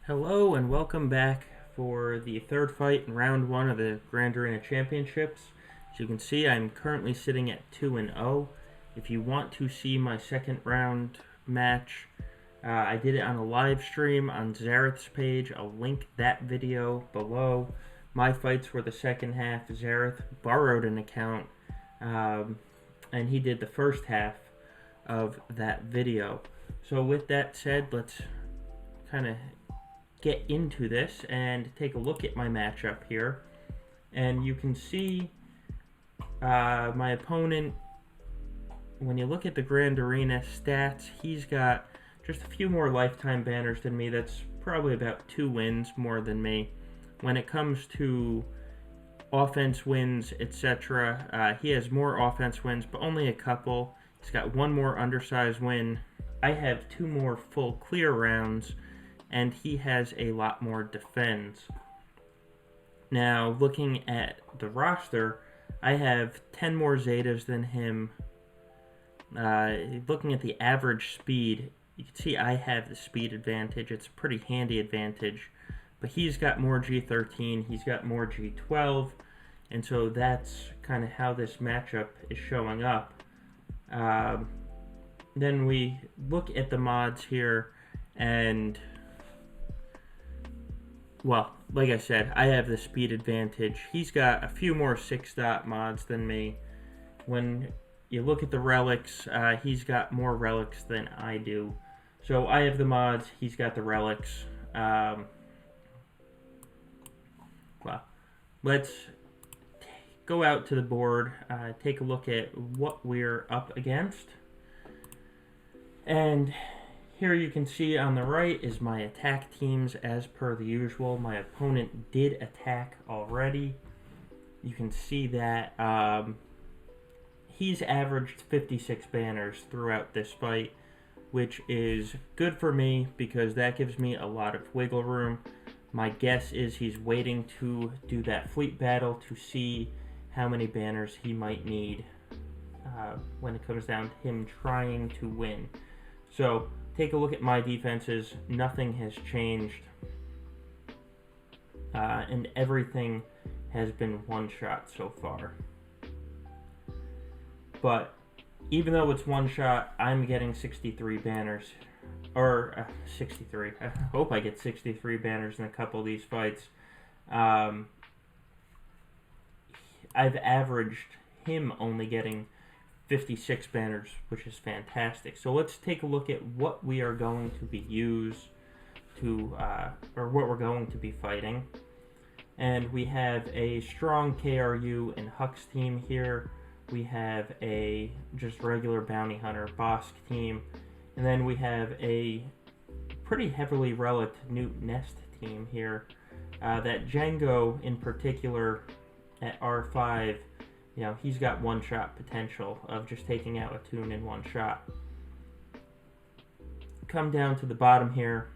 Hello and welcome back for the third fight in round one of the Grand Arena Championships. As you can see, I'm currently sitting at 2-0. If you want to see my second round match, I did it on a live stream on Xaereth's page. I'll link that video below. My fights were the second half. Xaereth borrowed an account, and he did the first half of that video. So with that said, let's kind of get into this and take a look at my matchup here. And you can see my opponent, when you look at the Grand Arena stats, he's got just a few more lifetime banners than me. That's probably about 2 wins more than me. When it comes to offense wins, etc., he has more offense wins, but only a couple. He's got 1 more undersized win. I have 2 more full clear rounds, and he has a lot more defense. Now, looking at the roster, I have 10 more Zetas than him. Looking at the average speed, you can see I have the speed advantage. It's a pretty handy advantage. But he's got more G13, he's got more G12, and so that's kind of how this matchup is showing up. Then we look at the mods here, and well, like I said, I have the speed advantage. He's got a few more 6-dot mods than me. When you look at the relics, he's got more relics than I do. So I have the mods, he's got the relics. Well, let's go out to the board, take a look at what we're up against. And here you can see on the right is my attack teams as per the usual. My opponent did attack already. You can see that he's averaged 56 banners throughout this fight, which is good for me because that gives me a lot of wiggle room. My guess is he's waiting to do that fleet battle to see how many banners he might need when it comes down to him trying to win. So take a look at my defenses. Nothing has changed, and everything has been one shot so far. But even though it's one shot, I'm getting 63 banners. Or 63. I hope I get 63 banners in a couple of these fights. I've averaged him only getting 56 banners, which is fantastic. So let's take a look at what we are going to be used to, or what we're going to be fighting. And we have a strong KRU and Hux team here. We have a just regular bounty hunter Bossk team. And then we have a pretty heavily relicked Nute Nest team here. That Django in particular at R5, you know, he's got one-shot potential of just taking out a tune in one shot. Come down to the bottom here.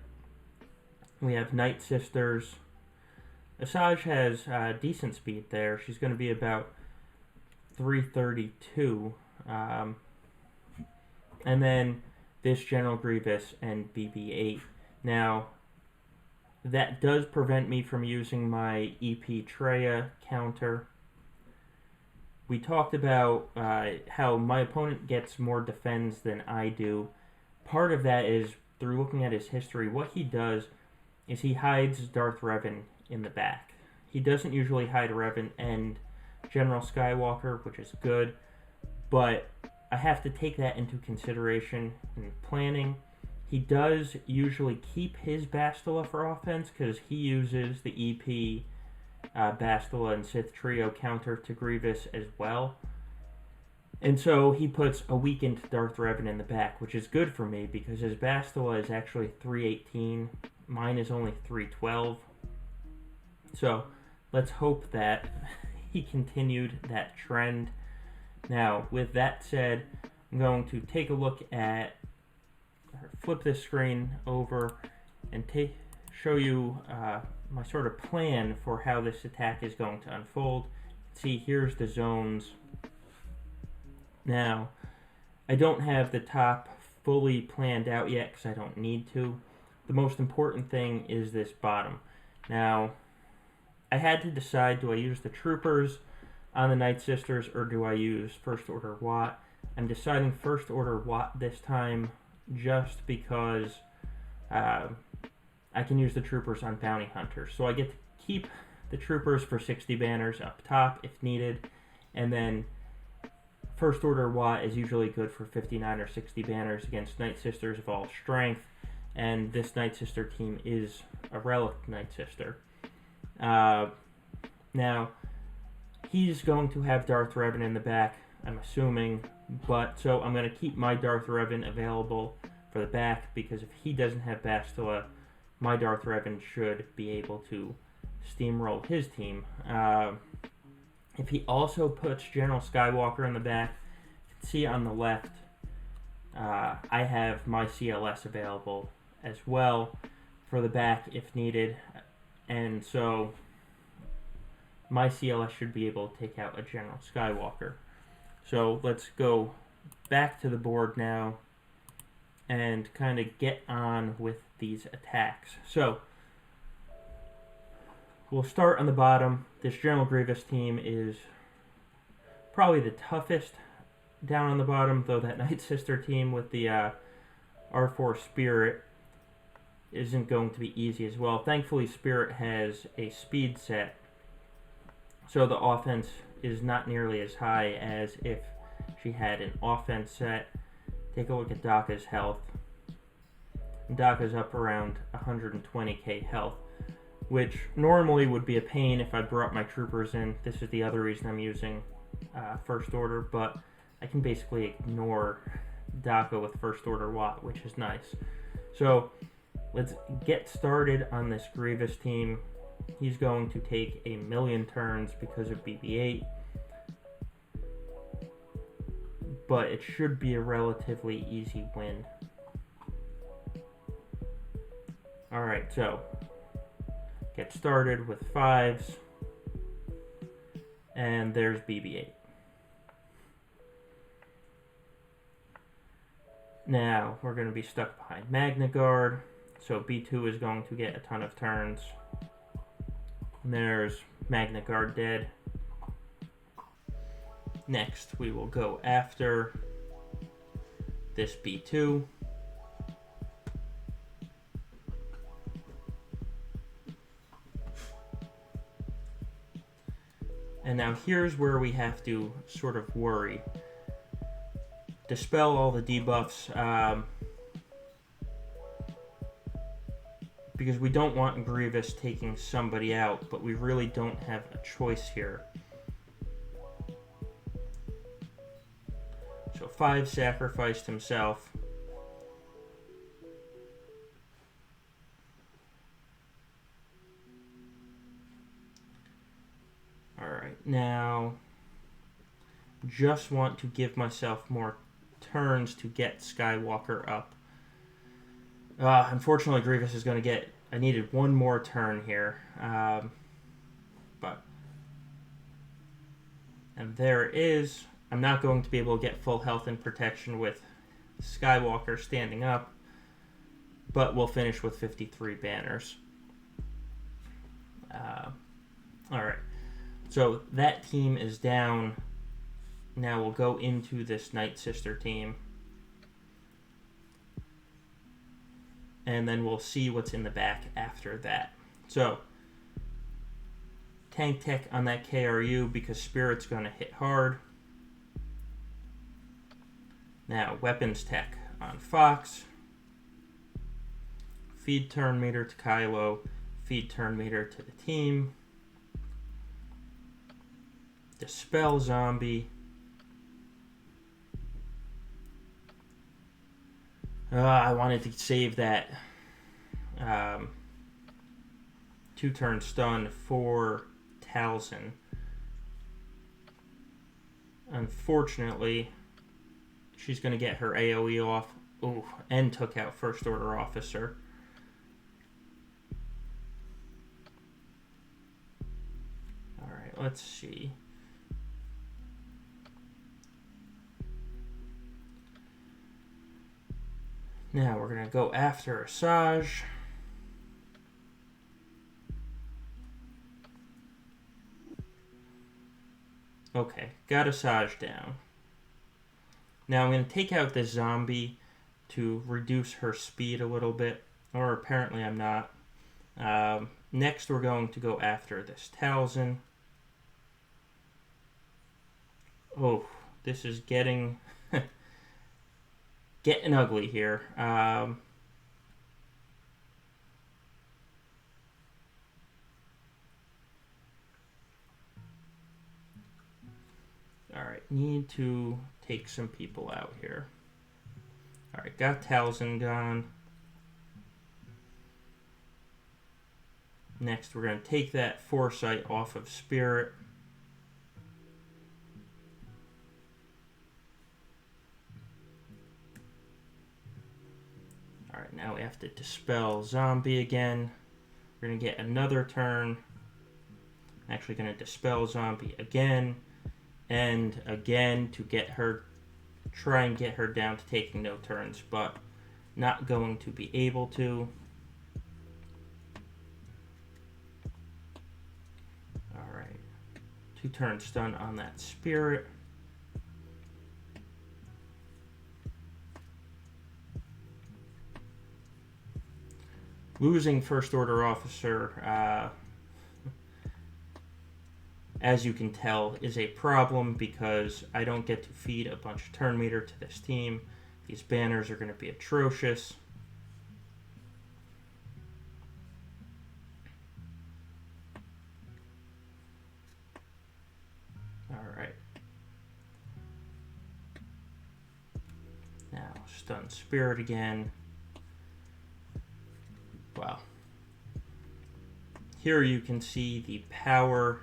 We have Night Sisters. Asajj has decent speed there. She's going to be about 332. And then this General Grievous and BB-8. Now, that does prevent me from using my EP Treya counter. We talked about how my opponent gets more defense than I do. Part of that is through looking at his history. What he does is he hides Darth Revan in the back. He doesn't usually hide Revan and General Skywalker, which is good, but I have to take that into consideration in planning. He does usually keep his Bastila for offense because he uses the EP Bastila and Sith Trio counter to Grievous as well. And so he puts a weakened Darth Revan in the back, which is good for me because his Bastila is actually 318. Mine is only 312. So let's hope that he continued that trend. Now, with that said, I'm going to take a look at, flip this screen over and show you my sort of plan for how this attack is going to unfold. See, here's the zones. Now, I don't have the top fully planned out yet because I don't need to, the most important thing is this bottom. Now, I had to decide, do I use the troopers on the Night Sisters or do I use First Order Watt? I'm deciding First Order Watt this time just because I can use the troopers on bounty hunters. So I get to keep the troopers for 60 banners up top if needed, and then First Order Watt is usually good for 59 or 60 banners against Night Sisters of all strength, and this Night Sister team is a Relic Night Sister. Now, he's going to have Darth Revan in the back, I'm assuming, but so I'm going to keep my Darth Revan available for the back, because if he doesn't have Bastila, my Darth Revan should be able to steamroll his team. If he also puts General Skywalker in the back, you can see on the left, I have my CLS available as well for the back if needed, and so my CLS should be able to take out a General Skywalker. So let's go back to the board now and kind of get on with these attacks. So we'll start on the bottom. This General Grievous team is probably the toughest down on the bottom, though that Night Sister team with the R4 Spirit isn't going to be easy as well. Thankfully, Spirit has a speed set, so the offense is not nearly as high as if she had an offense set. Take a look at Daka's health. Daka's up around 120k health, which normally would be a pain if I brought my troopers in. This is the other reason I'm using First Order, but I can basically ignore Daka with First Order Watt, which is nice. So let's get started on this Grievous team. He's going to take 1,000,000 turns because of BB-8, but it should be a relatively easy win. Alright, so get started with 5s, and there's BB-8. Now we're going to be stuck behind Magna Guard, so B2 is going to get a ton of turns. And there's Magna Guard dead. Next we will go after this B2. And now here's where we have to sort of worry. Dispel all the debuffs, because we don't want Grievous taking somebody out, but we really don't have a choice here. So 5 sacrificed himself. Alright, now just want to give myself more turns to get Skywalker up. Unfortunately, Grievous is going to get... I needed one more turn here. And there it is. I'm not going to be able to get full health and protection with Skywalker standing up, but we'll finish with 53 banners. Alright, so that team is down. Now we'll go into this Night Sister team, and then we'll see what's in the back after that. So, tank tech on that KRU because Spirit's going to hit hard. Now, weapons tech on Fox. Feed turn meter to Kylo. Feed turn meter to the team. Dispel zombie. I wanted to save that 2-turn stun for Talzin. Unfortunately, she's going to get her AoE off. Ooh, and took out First Order Officer. Alright, let's see. Now we're going to go after Asajj. Okay, got Asajj down. Now I'm going to take out this zombie to reduce her speed a little bit. Or apparently I'm not. Next we're going to go after this Talzin. Oh, this is getting getting ugly here. Alright, need to take some people out here. Alright, got Talzin gone. Next, we're going to take that Foresight off of Spirit. Alright, now we have to dispel Zombie again. We're going to get another turn. Actually going to dispel Zombie again. And again to get her, try and get her down to taking no turns, but not going to be able to. Alright, 2-turn stun on that Spirit. Losing First Order Officer, as you can tell, is a problem because I don't get to feed a bunch of turn meter to this team. These banners are going to be atrocious. Alright. Now, stun Spirit again. Wow. Here you can see the power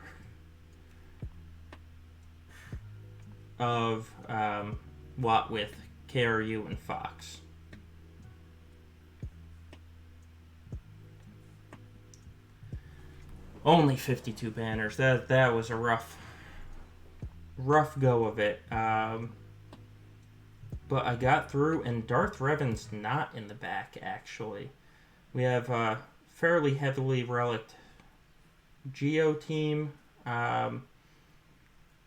of Watt with KRU and Fox. Only 52 banners. That was a rough go of it. But I got through, and Darth Revan's not in the back, actually. We have a fairly heavily relicked Geo team.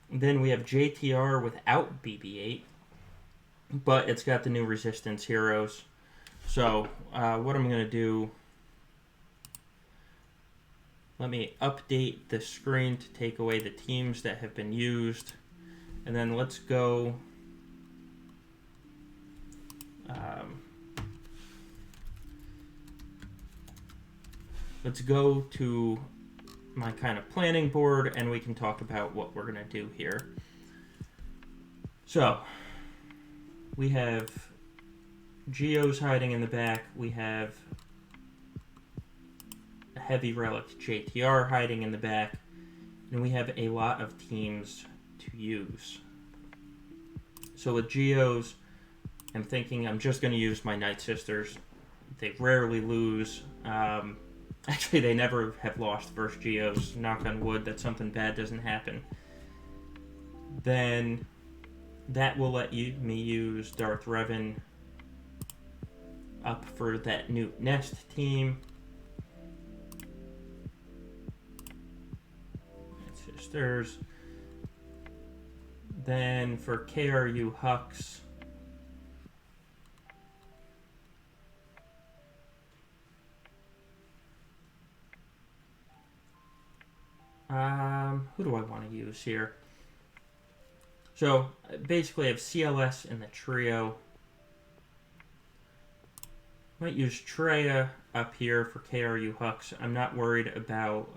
Then we have JTR without BB-8, but it's got the new Resistance heroes. So what I'm going to do, let me update the screen to take away the teams that have been used, and then let's go to my kind of planning board, and we can talk about what we're going to do here. So, we have Geos hiding in the back. We have a heavy relic JTR hiding in the back. And we have a lot of teams to use. So with Geos, I'm thinking I'm just going to use my Night Sisters. They rarely lose. Actually, they never have lost versus Geos. Knock on wood that something bad doesn't happen. Then that will let me use Darth Revan up for that Nute Nest team. Sisters. Then for KRU Hux, who do I want to use here? So basically I have CLS in the trio. Might use Treya up here for KRU Hux. I'm not worried about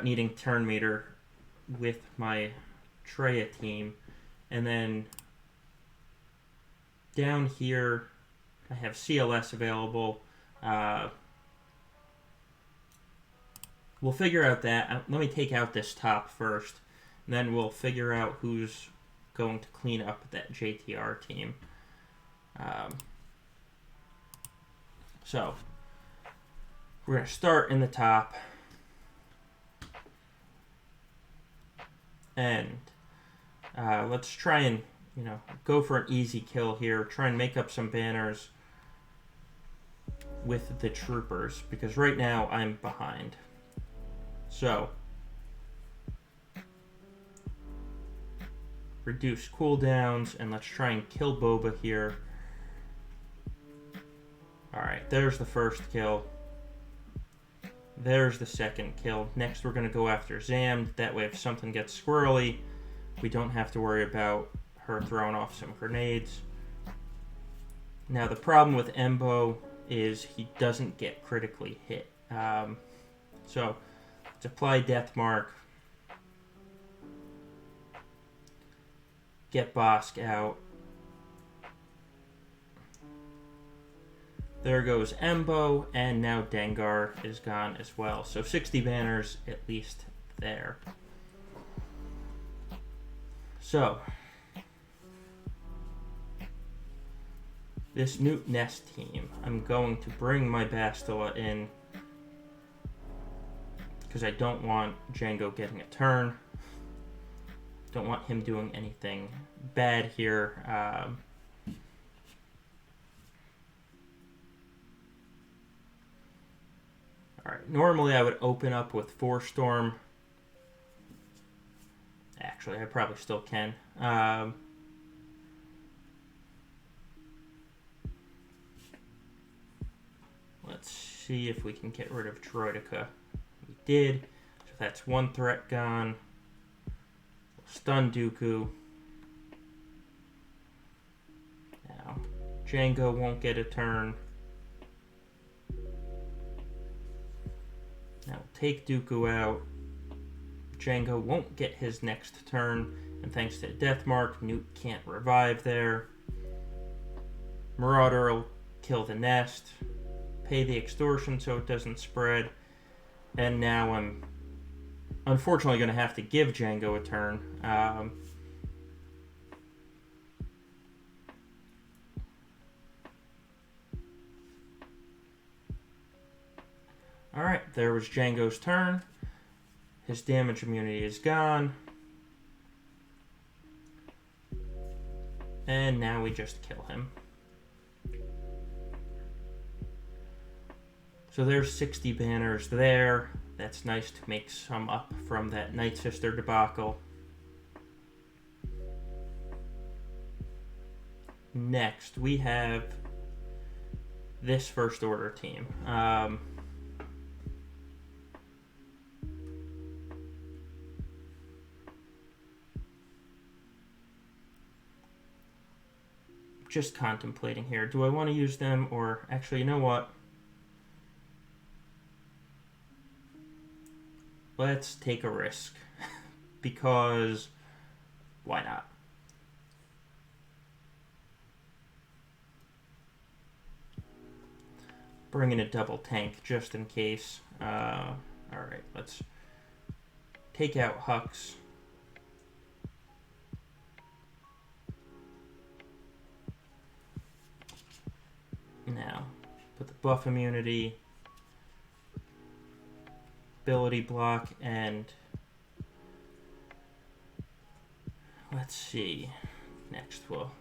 needing turn meter with my Treya team. And then down here I have CLS available. We'll figure out that. Let me take out this top first, and then we'll figure out who's going to clean up that JTR team. So we're going to start in the top. And let's try and, go for an easy kill here. Try and make up some banners with the troopers, because right now I'm behind. So reduce cooldowns, and let's try and kill Boba here. Alright, there's the first kill. There's the second kill. Next we're going to go after Zam. That way if something gets squirrely, we don't have to worry about her throwing off some grenades. Now the problem with Embo is he doesn't get critically hit. So let's apply Death Mark. Get Bossk out. There goes Embo, and now Dengar is gone as well. So 60 banners at least there. So this Nute Nest team, I'm going to bring my Bastila in because I don't want Django getting a turn. Don't want him doing anything bad here. Alright, normally I would open up with Force Storm. Actually, I probably still can. Let's see if we can get rid of Droideka. We did. So that's one threat gone. We'll stun Dooku. Now, Django won't get a turn. Now we'll take Dooku out. Django won't get his next turn, and thanks to Death Mark, Nute can't revive there. Marauder will kill the nest, pay the extortion so it doesn't spread, and now I'm unfortunately going to have to give Django a turn. Alright, there was Django's turn. His damage immunity is gone. And now we just kill him. So there's 60 banners there. That's nice to make some up from that Night Sister debacle. Next, we have this First Order team. Just contemplating here. Do I want to use them, or actually, you know what? Let's take a risk because why not? Bring in a double tank just in case. All right, let's take out Hux. Now, put the buff immunity, ability block, and let's see. Next, we'll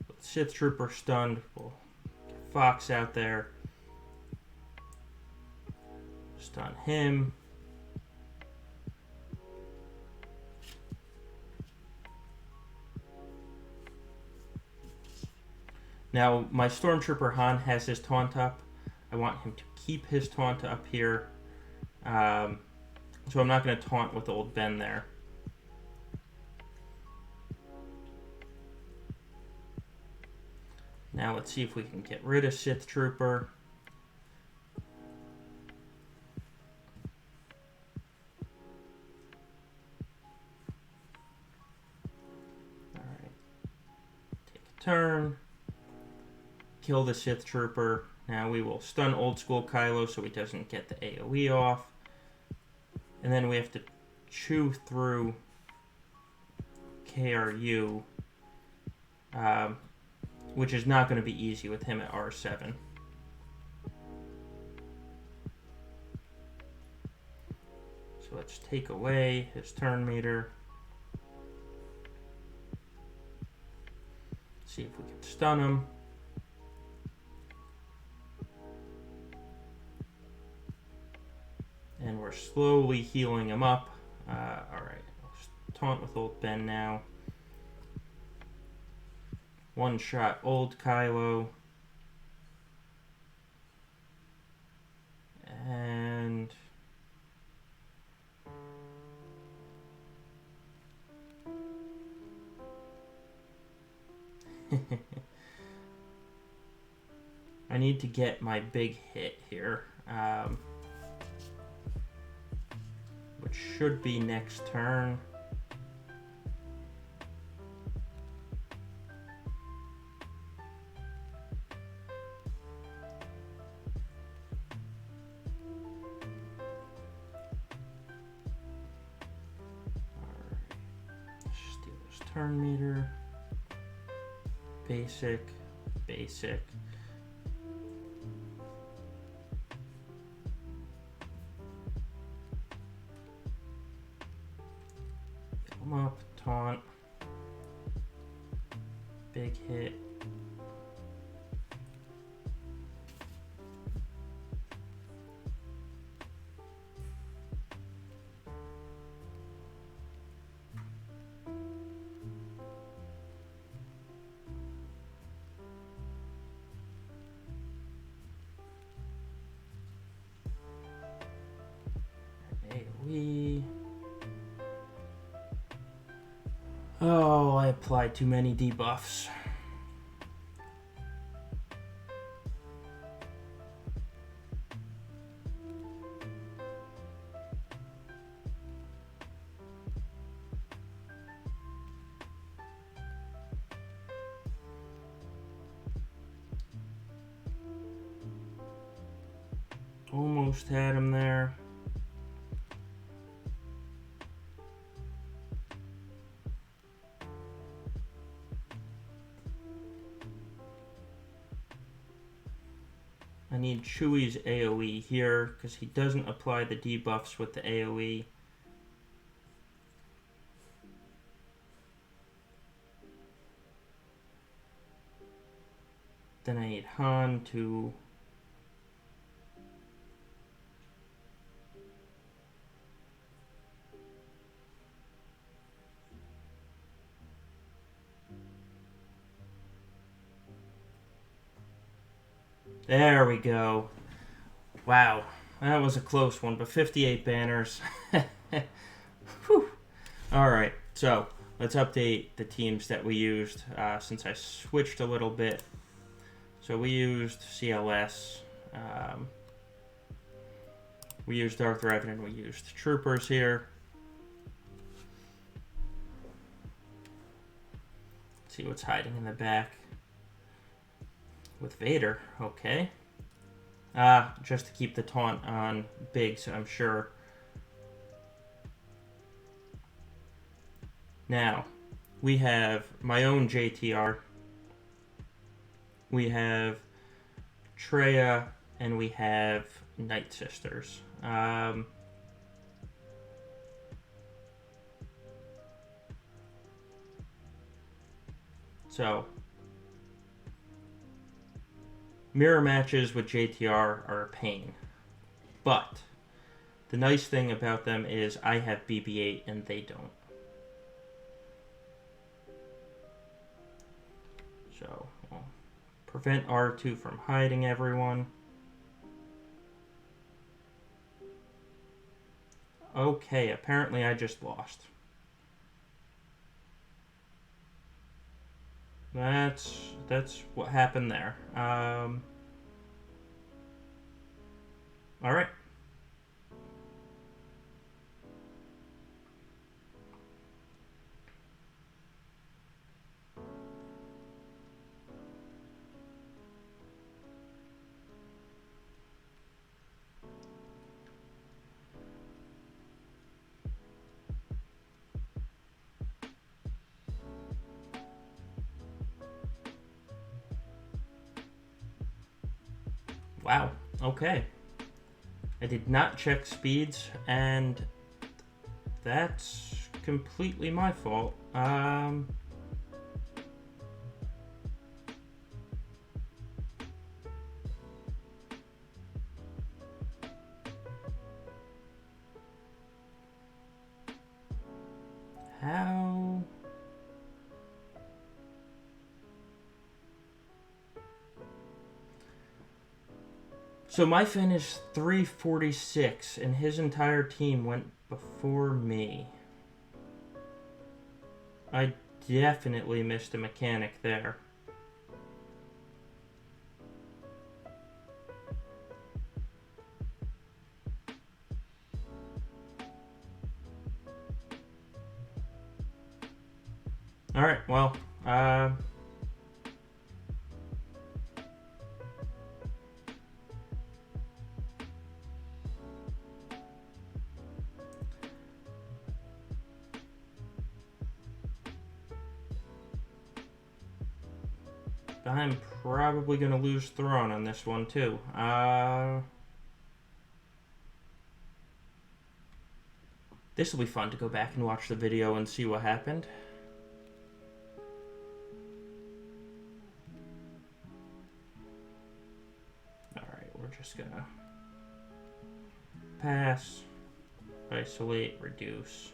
put Sith Trooper stunned. We'll get Fox out there. Stun him. Now, my Stormtrooper Han has his taunt up. I want him to keep his taunt up here. So I'm not going to taunt with old Ben there. Now let's see if we can get rid of Sith Trooper. Alright. Take a turn. Kill the Sith Trooper. Now we will stun Old School Kylo so he doesn't get the AoE off. And then we have to chew through KRU, which is not going to be easy with him at R7. So let's take away his turn meter. See if we can stun him. And we're slowly healing him up. Alright, let's taunt with old Ben now. One shot old Kylo. And I need to get my big hit here, which should be next turn. Turn meter, basic, basic. Come up, taunt, big hit. AoE. Oh, I applied too many debuffs. Almost had him there. I need Chewie's AoE here because he doesn't apply the debuffs with the AoE. Then I need Han to there we go. Wow, that was a close one, but 58 banners. Whew. All right, so let's update the teams that we used since I switched a little bit. So we used CLS, we used Darth Revenant, we used Troopers here. Let's see what's hiding in the back. With Vader, okay. Just to keep the taunt on Biggs, I'm sure. Now, we have my own JTR. We have Traya, and we have Night Sisters. So, mirror matches with JTR are a pain. But, the nice thing about them is I have BB-8 and they don't. So, we'll prevent R2 from hiding everyone. Okay, apparently I just lost. That's what happened there. All right. Wow, okay. I did not check speeds, and that's completely my fault. How? So my finish 346, and his entire team went before me. I definitely missed a mechanic there. Alright, well, I'm probably going to lose Throne on this one, too. This will be fun to go back and watch the video and see what happened. Alright, we're just going to pass, isolate, reduce.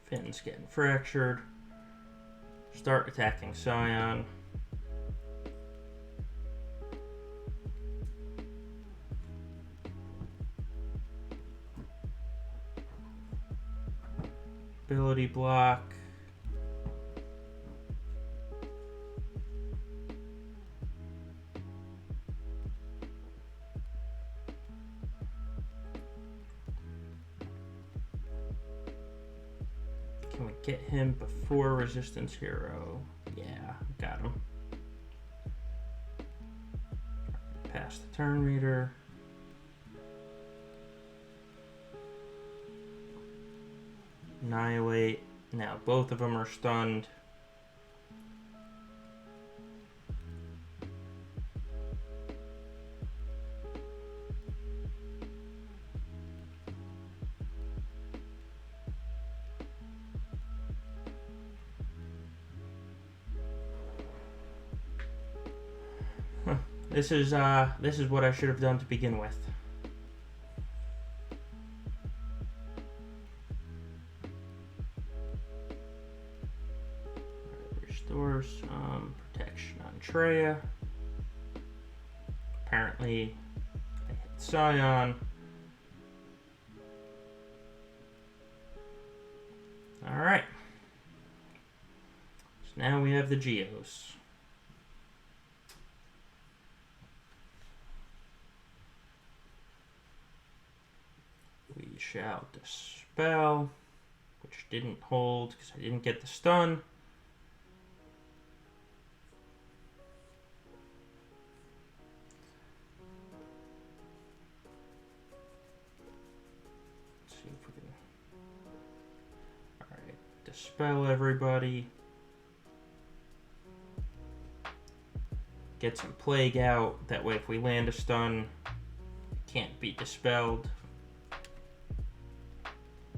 Finn's getting fractured. Start attacking Scion. Ability block. Can we get him before Resistance Hero? Yeah, got him. Pass the turn meter. Annihilate. Now both of them are stunned. This is what I should have done to begin with. Restore some protection on Treya. Apparently, I hit Scion. Alright. So now we have the Geos. We shall dispel, which didn't hold because I didn't get the stun. Let's see if we can. Alright, dispel everybody. Get some plague out. That way, if we land a stun, it can't be dispelled.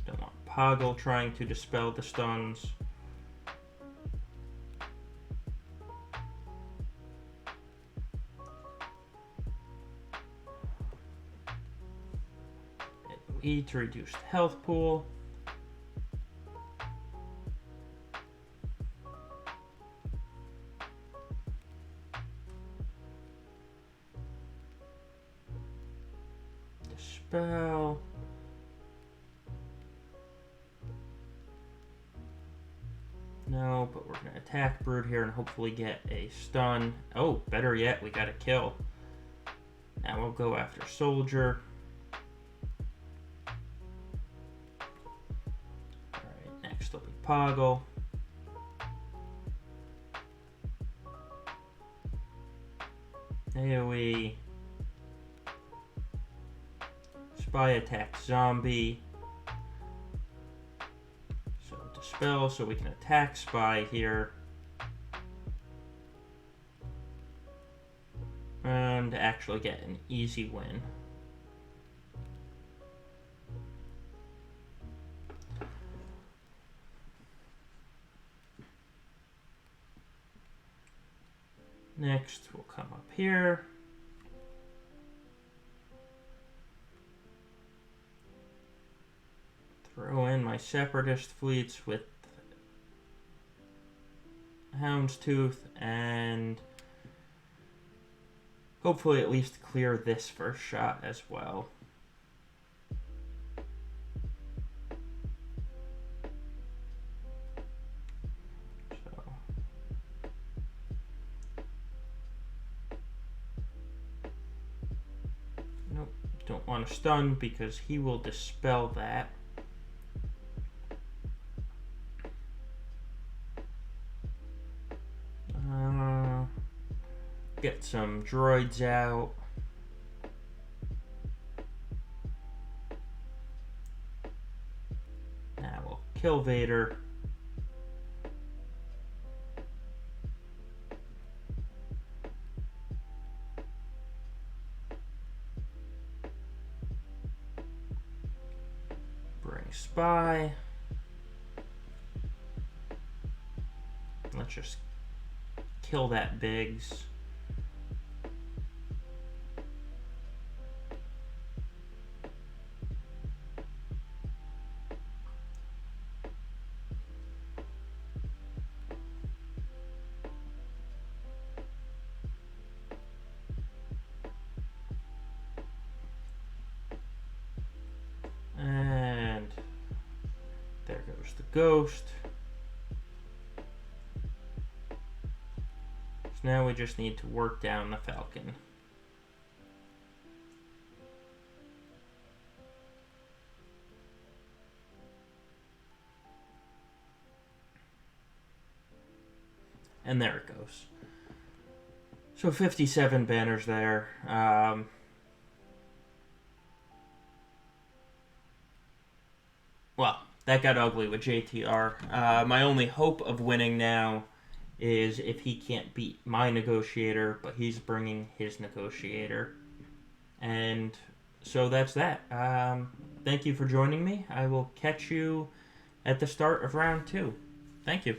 Don't want Poggle trying to dispel the stuns. E to reduce the health pool. Dispel. No, but we're going to attack Brood here and hopefully get a stun. Oh, better yet, we got a kill. Now we'll go after Soldier. Alright, next will be Poggle. AoE. Spy attack Zombie. Dispel so we can attack Spy here. And actually get an easy win. Next, we'll come up here. Throw in my Separatist fleets with Houndstooth and hopefully at least clear this first shot as well. So. Nope, don't want to stun because he will dispel that. Get some droids out. Now we'll kill Vader. Bring Spy. Let's just kill that Biggs. And there goes the Ghost. So now we just need to work down the Falcon. And there it goes. So 57 banners there. Well, that got ugly with JTR. My only hope of winning now is if he can't beat my negotiator, but he's bringing his negotiator. And so that's that. Thank you for joining me. I will catch you at the start of round 2. Thank you.